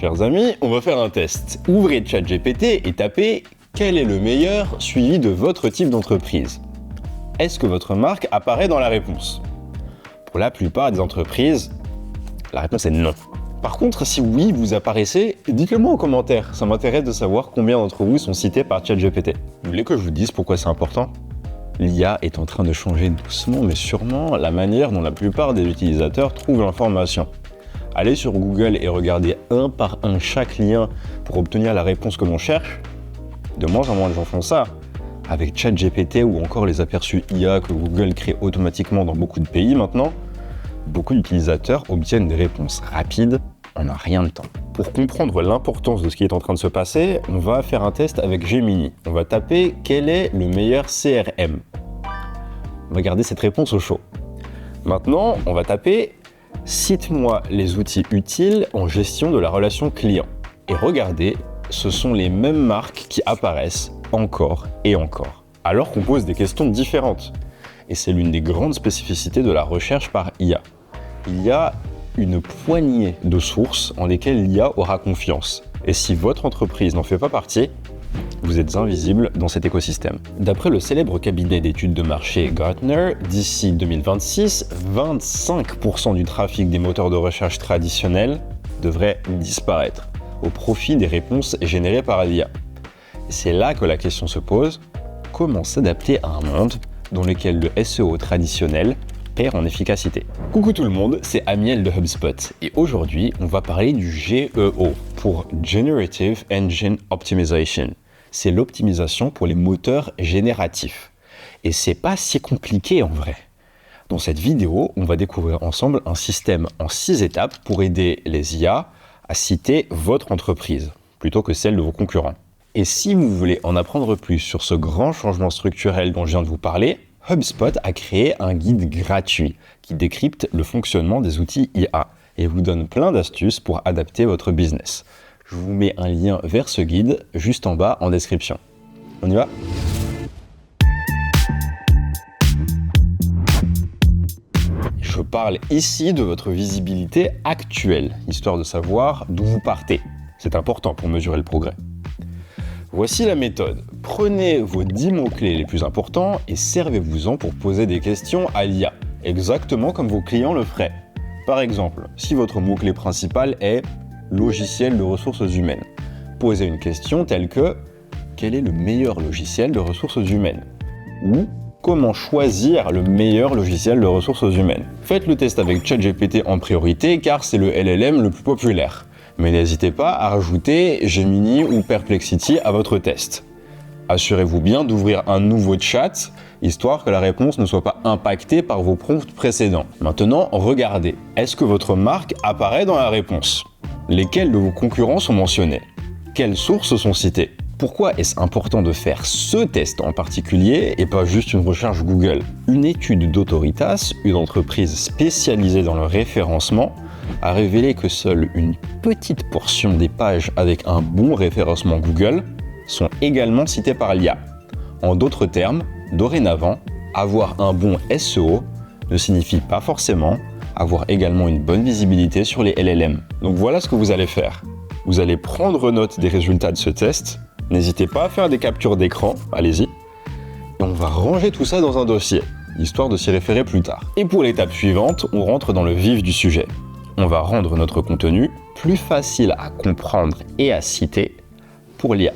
Chers amis, on va faire un test. Ouvrez ChatGPT et tapez « Quel est le meilleur suivi de votre type d'entreprise ?» Est-ce que votre marque apparaît dans la réponse? Pour la plupart des entreprises, la réponse est non. Par contre, si oui, vous apparaissez, dites-le moi en commentaire. Ça m'intéresse de savoir combien d'entre vous sont cités par ChatGPT. Vous voulez que je vous dise pourquoi c'est important? L'IA est en train de changer doucement mais sûrement la manière dont la plupart des utilisateurs trouvent l'information. Allez sur Google et regardez un par un chaque lien pour obtenir la réponse que l'on cherche. De moins en moins de gens font ça. Avec ChatGPT ou encore les aperçus IA que Google crée automatiquement dans beaucoup de pays maintenant, beaucoup d'utilisateurs obtiennent des réponses rapides en un rien de temps. Pour comprendre l'importance de ce qui est en train de se passer, on va faire un test avec Gemini. On va taper « Quel est le meilleur CRM ?» On va garder cette réponse au chaud. Maintenant, on va taper « Cite-moi les outils utiles en gestion de la relation client ». Et regardez, ce sont les mêmes marques qui apparaissent encore et encore, alors qu'on pose des questions différentes. Et c'est l'une des grandes spécificités de la recherche par IA. Il y a une poignée de sources en lesquelles l'IA aura confiance. Et si votre entreprise n'en fait pas partie, vous êtes invisible dans cet écosystème. D'après le célèbre cabinet d'études de marché Gartner, d'ici 2026, 25% du trafic des moteurs de recherche traditionnels devrait disparaître au profit des réponses générées par l'IA. C'est là que la question se pose, comment s'adapter à un monde dans lequel le SEO traditionnel perd en efficacité? Coucou tout le monde, c'est Amiel de HubSpot et aujourd'hui on va parler du GEO pour Generative Engine Optimization. C'est l'optimisation pour les moteurs génératifs. Et c'est pas si compliqué en vrai. Dans cette vidéo, on va découvrir ensemble un système en 6 étapes pour aider les IA à citer votre entreprise plutôt que celle de vos concurrents. Et si vous voulez en apprendre plus sur ce grand changement structurel dont je viens de vous parler, HubSpot a créé un guide gratuit qui décrypte le fonctionnement des outils IA et vous donne plein d'astuces pour adapter votre business. Je vous mets un lien vers ce guide juste en bas en description. On y va ? Je parle ici de votre visibilité actuelle, histoire de savoir d'où vous partez. C'est important pour mesurer le progrès. Voici la méthode. Prenez vos 10 mots-clés les plus importants et servez-vous-en pour poser des questions à l'IA, exactement comme vos clients le feraient. Par exemple, si votre mot-clé principal est « logiciel de ressources humaines », posez une question telle que « Quel est le meilleur logiciel de ressources humaines ?» ou « Comment choisir le meilleur logiciel de ressources humaines ?» Faites le test avec ChatGPT en priorité car c'est le LLM le plus populaire. Mais n'hésitez pas à rajouter Gemini ou Perplexity à votre test. Assurez-vous bien d'ouvrir un nouveau chat, histoire que la réponse ne soit pas impactée par vos prompts précédents. Maintenant, regardez, est-ce que votre marque apparaît dans la réponse? Lesquels de vos concurrents sont mentionnés? Quelles sources sont citées? Pourquoi est-ce important de faire ce test en particulier et pas juste une recherche Google? Une étude d'Autoritas, une entreprise spécialisée dans le référencement, a révélé que seule une petite portion des pages avec un bon référencement Google sont également citées par l'IA. En d'autres termes, dorénavant, avoir un bon SEO ne signifie pas forcément avoir également une bonne visibilité sur les LLM. Donc voilà ce que vous allez faire. Vous allez prendre note des résultats de ce test, n'hésitez pas à faire des captures d'écran, allez-y, et on va ranger tout ça dans un dossier, histoire de s'y référer plus tard. Et pour l'étape suivante, on rentre dans le vif du sujet. On va rendre notre contenu plus facile à comprendre et à citer pour l'IA.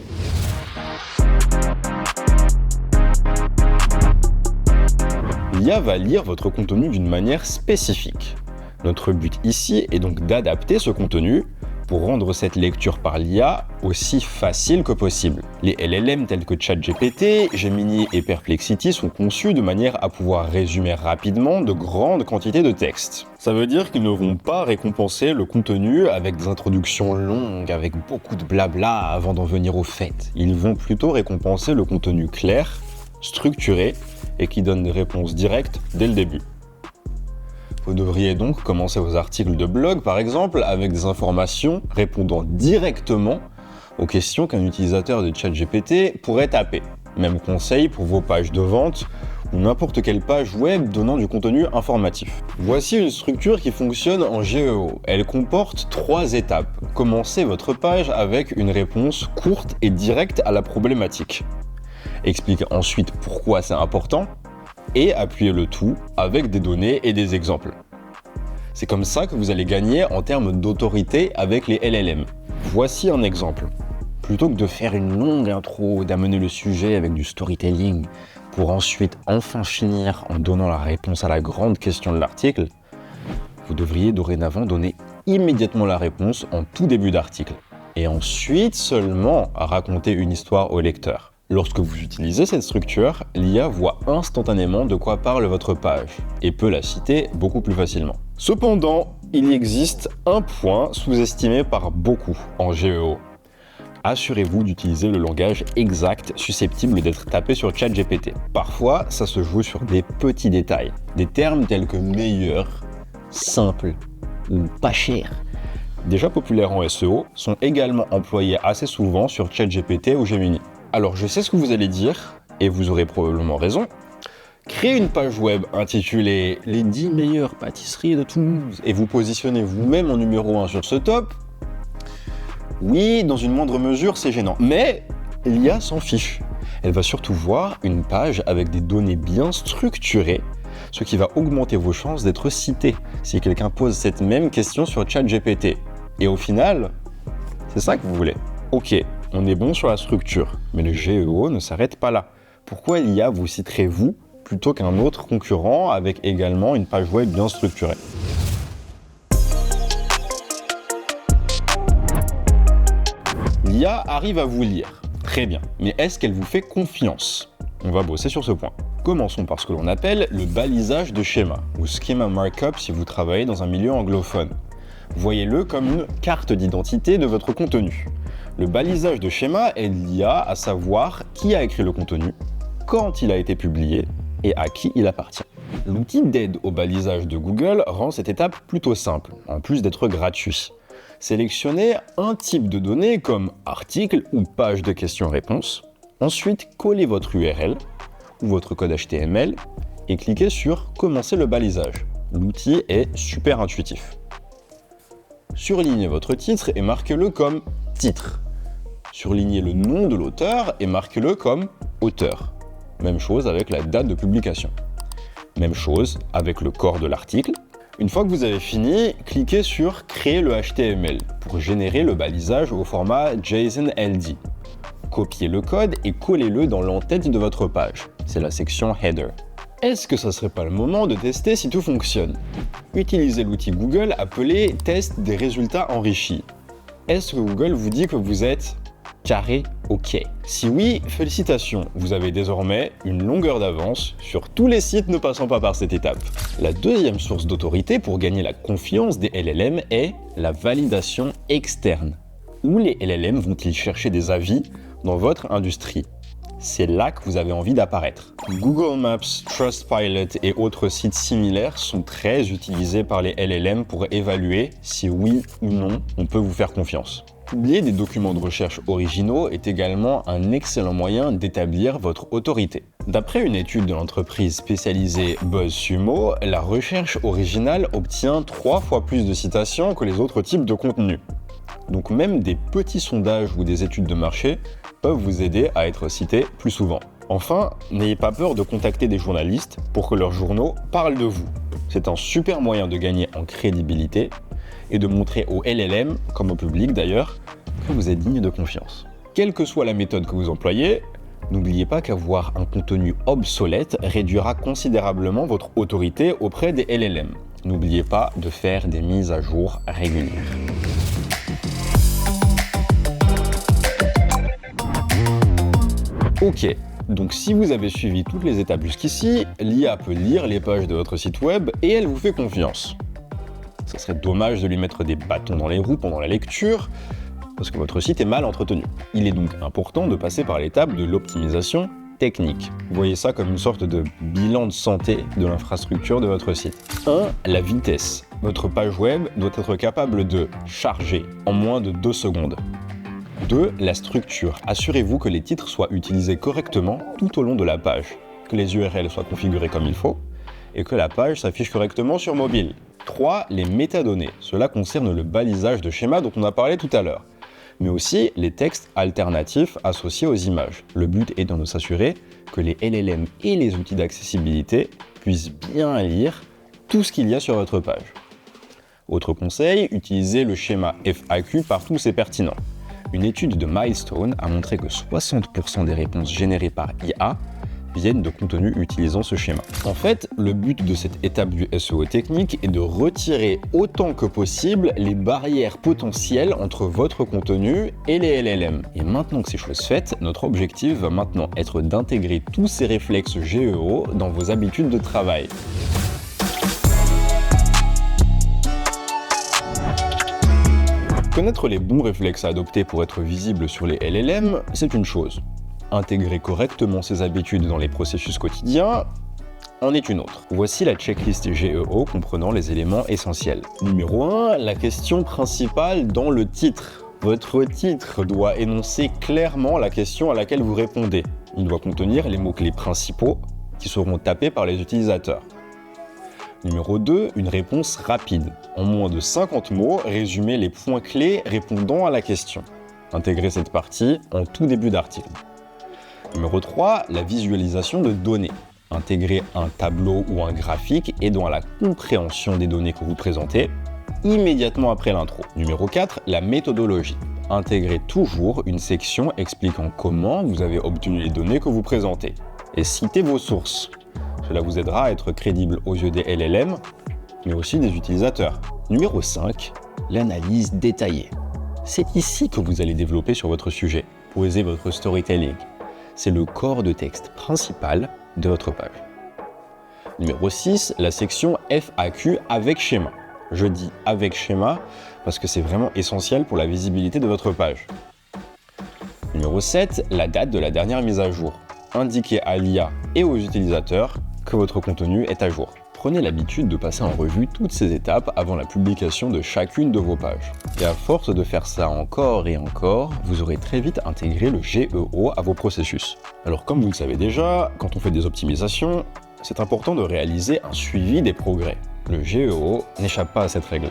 L'IA va lire votre contenu d'une manière spécifique. Notre but ici est donc d'adapter ce contenu pour rendre cette lecture par l'IA aussi facile que possible. Les LLM tels que ChatGPT, Gemini et Perplexity sont conçus de manière à pouvoir résumer rapidement de grandes quantités de texte. Ça veut dire qu'ils ne vont pas récompenser le contenu avec des introductions longues, avec beaucoup de blabla avant d'en venir au fait. Ils vont plutôt récompenser le contenu clair, structuré et qui donne des réponses directes dès le début. Vous devriez donc commencer vos articles de blog, par exemple, avec des informations répondant directement aux questions qu'un utilisateur de ChatGPT pourrait taper. Même conseil pour vos pages de vente ou n'importe quelle page web donnant du contenu informatif. Voici une structure qui fonctionne en GEO. Elle comporte 3 étapes. Commencez votre page avec une réponse courte et directe à la problématique. Expliquez ensuite pourquoi c'est important et appuyez le tout avec des données et des exemples. C'est comme ça que vous allez gagner en termes d'autorité avec les LLM. Voici un exemple. Plutôt que de faire une longue intro, d'amener le sujet avec du storytelling, pour ensuite enfin finir en donnant la réponse à la grande question de l'article, vous devriez dorénavant donner immédiatement la réponse en tout début d'article. Et ensuite seulement raconter une histoire au lecteur. Lorsque vous utilisez cette structure, l'IA voit instantanément de quoi parle votre page et peut la citer beaucoup plus facilement. Cependant, il existe un point sous-estimé par beaucoup en GEO. Assurez-vous d'utiliser le langage exact susceptible d'être tapé sur ChatGPT. Parfois, ça se joue sur des petits détails. Des termes tels que meilleur, simple ou pas cher, déjà populaires en SEO, sont également employés assez souvent sur ChatGPT ou Gemini. Alors je sais ce que vous allez dire, et vous aurez probablement raison. Créez une page web intitulée « Les 10 meilleures pâtisseries de Toulouse » et vous positionnez vous-même en numéro 1 sur ce top. Oui, dans une moindre mesure, c'est gênant. Mais l'IA s'en fiche. Elle va surtout voir une page avec des données bien structurées, ce qui va augmenter vos chances d'être cité si quelqu'un pose cette même question sur ChatGPT. Et au final, c'est ça que vous voulez. Ok, on est bon sur la structure, mais le GEO ne s'arrête pas là. Pourquoi l'IA vous citerait vous plutôt qu'un autre concurrent avec également une page web bien structurée? L'IA arrive à vous lire, très bien, mais est-ce qu'elle vous fait confiance? On va bosser sur ce point. Commençons par ce que l'on appelle le balisage de schéma, ou schema markup si vous travaillez dans un milieu anglophone. Voyez-le comme une carte d'identité de votre contenu. Le balisage de schéma aide l'IA à savoir qui a écrit le contenu, quand il a été publié et à qui il appartient. L'outil d'aide au balisage de Google rend cette étape plutôt simple, en plus d'être gratuit. Sélectionnez un type de données comme article ou page de questions-réponses. Ensuite, collez votre URL ou votre code HTML et cliquez sur « Commencer le balisage ». L'outil est super intuitif. Surlignez votre titre et marquez-le comme « titre ». Surlignez le nom de l'auteur et marquez-le comme « auteur ». Même chose avec la date de publication. Même chose avec le corps de l'article. Une fois que vous avez fini, cliquez sur « Créer le HTML » pour générer le balisage au format JSON-LD. Copiez le code et collez-le dans l'entête de votre page. C'est la section « Header ». Est-ce que ça serait pas le moment de tester si tout fonctionne? Utilisez l'outil Google appelé « Test des résultats enrichis ». Est-ce que Google vous dit que vous êtes carré OK? Si oui, félicitations, vous avez désormais une longueur d'avance sur tous les sites ne passant pas par cette étape. La deuxième source d'autorité pour gagner la confiance des LLM est la validation externe. Où les LLM vont-ils chercher des avis dans votre industrie? C'est là que vous avez envie d'apparaître. Google Maps, Trustpilot et autres sites similaires sont très utilisés par les LLM pour évaluer si oui ou non on peut vous faire confiance. Publier des documents de recherche originaux est également un excellent moyen d'établir votre autorité. D'après une étude de l'entreprise spécialisée BuzzSumo, la recherche originale obtient 3 fois plus de citations que les autres types de contenus. Donc même des petits sondages ou des études de marché peuvent vous aider à être cité plus souvent. Enfin, n'ayez pas peur de contacter des journalistes pour que leurs journaux parlent de vous. C'est un super moyen de gagner en crédibilité et de montrer au LLM, comme au public d'ailleurs, que vous êtes digne de confiance. Quelle que soit la méthode que vous employez, n'oubliez pas qu'avoir un contenu obsolète réduira considérablement votre autorité auprès des LLM. N'oubliez pas de faire des mises à jour régulières. Ok, donc si vous avez suivi toutes les étapes jusqu'ici, l'IA peut lire les pages de votre site web et elle vous fait confiance. Ça serait dommage de lui mettre des bâtons dans les roues pendant la lecture, parce que votre site est mal entretenu. Il est donc important de passer par l'étape de l'optimisation technique. Voyez ça comme une sorte de bilan de santé de l'infrastructure de votre site. 1. La vitesse. Votre page web doit être capable de charger en moins de 2 secondes. 2. La structure. Assurez-vous que les titres soient utilisés correctement tout au long de la page. que les URL soient configurées comme il faut et que la page s'affiche correctement sur mobile. 3. Les métadonnées. Cela concerne le balisage de schémas dont on a parlé tout à l'heure, mais aussi les textes alternatifs associés aux images. Le but étant de s'assurer que les LLM et les outils d'accessibilité puissent bien lire tout ce qu'il y a sur votre page. Autre conseil, utilisez le schéma FAQ partout où c'est pertinent. Une étude de Milestone a montré que 60% des réponses générées par IA viennent de contenus utilisant ce schéma. En fait, le but de cette étape du SEO technique est de retirer autant que possible les barrières potentielles entre votre contenu et les LLM. Et maintenant que c'est chose faite, notre objectif va maintenant être d'intégrer tous ces réflexes GEO dans vos habitudes de travail. Connaître les bons réflexes à adopter pour être visible sur les LLM, c'est une chose. Intégrer correctement ces habitudes dans les processus quotidiens en est une autre. Voici la checklist GEO comprenant les éléments essentiels. Numéro 1, la question principale dans le titre. Votre titre doit énoncer clairement la question à laquelle vous répondez. Il doit contenir les mots-clés principaux qui seront tapés par les utilisateurs. Numéro 2, une réponse rapide. En moins de 50 mots, résumez les points clés répondant à la question. Intégrez cette partie en tout début d'article. Numéro 3, la visualisation de données. Intégrez un tableau ou un graphique aidant à la compréhension des données que vous présentez immédiatement après l'intro. Numéro 4, la méthodologie. Intégrez toujours une section expliquant comment vous avez obtenu les données que vous présentez. Et citez vos sources. Cela vous aidera à être crédible aux yeux des LLM, mais aussi des utilisateurs. Numéro 5, l'analyse détaillée. C'est ici que vous allez développer sur votre sujet, poser votre storytelling. C'est le corps de texte principal de votre page. Numéro 6, la section FAQ avec schéma. Je dis avec schéma parce que c'est vraiment essentiel pour la visibilité de votre page. Numéro 7, la date de la dernière mise à jour. Indiquez à l'IA et aux utilisateurs que votre contenu est à jour. Prenez l'habitude de passer en revue toutes ces étapes avant la publication de chacune de vos pages. Et à force de faire ça encore et encore, vous aurez très vite intégré le GEO à vos processus. Alors comme vous le savez déjà, quand on fait des optimisations, c'est important de réaliser un suivi des progrès. Le GEO n'échappe pas à cette règle.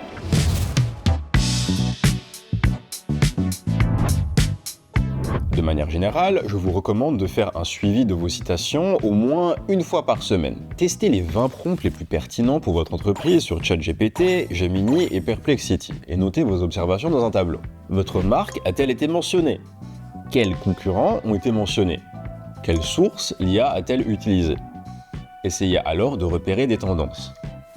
De manière générale, je vous recommande de faire un suivi de vos citations au moins une fois par semaine. Testez les 20 prompts les plus pertinents pour votre entreprise sur ChatGPT, Gemini et Perplexity et notez vos observations dans un tableau. Votre marque a-t-elle été mentionnée? Quels concurrents ont été mentionnés? Quelles sources l'IA a-t-elle utilisées? Essayez alors de repérer des tendances.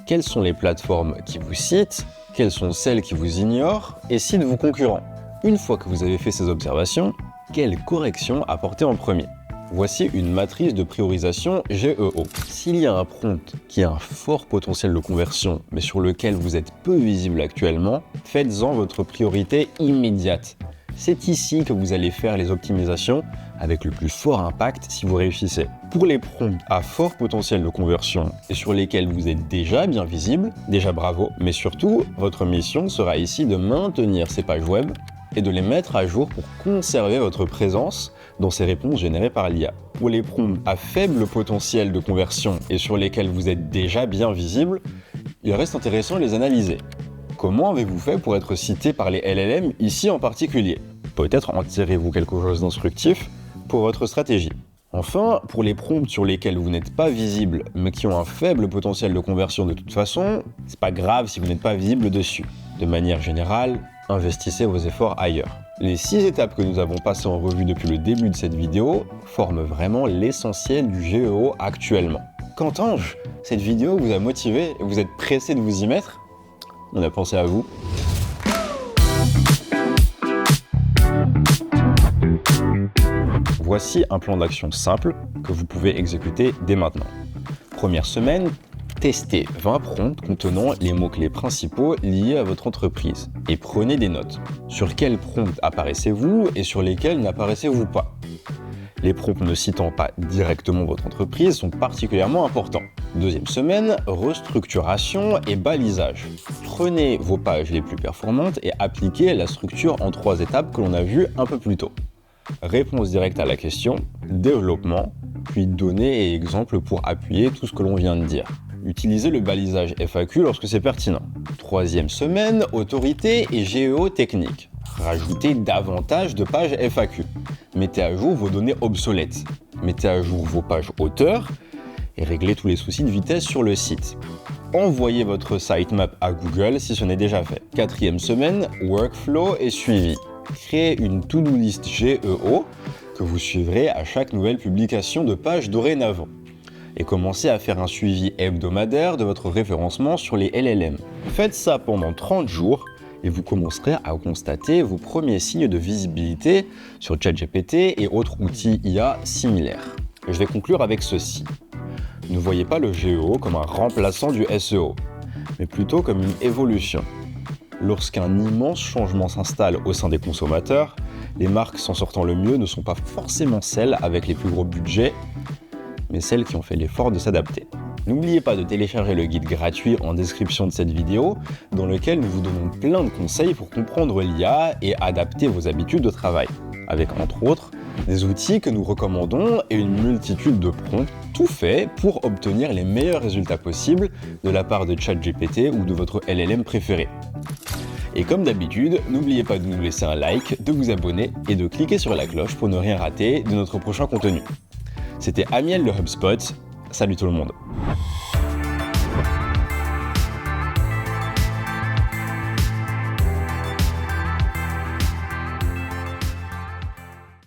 Quelles sont les plateformes qui vous citent? Quelles sont celles qui vous ignorent et citent vos concurrents? Une fois que vous avez fait ces observations, quelles corrections apporter en premier? Voici une matrice de priorisation GEO. S'il y a un prompt qui a un fort potentiel de conversion, mais sur lequel vous êtes peu visible actuellement, faites-en votre priorité immédiate. C'est ici que vous allez faire les optimisations avec le plus fort impact si vous réussissez. Pour les prompts à fort potentiel de conversion et sur lesquels vous êtes déjà bien visible, déjà bravo, mais surtout, votre mission sera ici de maintenir ces pages web et de les mettre à jour pour conserver votre présence dans ces réponses générées par l'IA. Pour les prompts à faible potentiel de conversion et sur lesquels vous êtes déjà bien visible, il reste intéressant de les analyser. Comment avez-vous fait pour être cité par les LLM ici en particulier? Peut-être en tirez-vous quelque chose d'instructif pour votre stratégie. Enfin, pour les prompts sur lesquels vous n'êtes pas visible, mais qui ont un faible potentiel de conversion de toute façon, c'est pas grave si vous n'êtes pas visible dessus. De manière générale, investissez vos efforts ailleurs. Les 6 étapes que nous avons passées en revue depuis le début de cette vidéo forment vraiment l'essentiel du GEO actuellement. Qu'entends-je? Cette vidéo vous a motivé et vous êtes pressé de vous y mettre? On a pensé à vous. Voici un plan d'action simple que vous pouvez exécuter dès maintenant. Première semaine, testez 20 prompts contenant les mots-clés principaux liés à votre entreprise et prenez des notes. Sur quels prompts apparaissez-vous et sur lesquels n'apparaissez-vous pas? Les prompts ne citant pas directement votre entreprise sont particulièrement importants. Deuxième semaine, restructuration et balisage. Prenez vos pages les plus performantes et appliquez la structure en 3 étapes que l'on a vues un peu plus tôt. Réponse directe à la question, développement, puis données et exemples pour appuyer tout ce que l'on vient de dire. Utilisez le balisage FAQ lorsque c'est pertinent. 3e semaine, autorité et géotechnique. Rajoutez davantage de pages FAQ. Mettez à jour vos données obsolètes. Mettez à jour vos pages auteurs et réglez tous les soucis de vitesse sur le site. Envoyez votre sitemap à Google si ce n'est déjà fait. 4e semaine, workflow et suivi. Créez une to-do list GEO que vous suivrez à chaque nouvelle publication de page dorénavant. Et commencez à faire un suivi hebdomadaire de votre référencement sur les LLM. Faites ça pendant 30 jours et vous commencerez à constater vos premiers signes de visibilité sur ChatGPT et autres outils IA similaires. Et je vais conclure avec ceci. Ne voyez pas le GEO comme un remplaçant du SEO, mais plutôt comme une évolution. Lorsqu'un immense changement s'installe au sein des consommateurs, les marques s'en sortant le mieux ne sont pas forcément celles avec les plus gros budgets, mais celles qui ont fait l'effort de s'adapter. N'oubliez pas de télécharger le guide gratuit en description de cette vidéo, dans lequel nous vous donnons plein de conseils pour comprendre l'IA et adapter vos habitudes de travail, avec entre autres des outils que nous recommandons et une multitude de prompts, tout fait pour obtenir les meilleurs résultats possibles de la part de ChatGPT ou de votre LLM préféré. Et comme d'habitude, n'oubliez pas de nous laisser un like, de vous abonner et de cliquer sur la cloche pour ne rien rater de notre prochain contenu. C'était Amiel de HubSpot, salut tout le monde.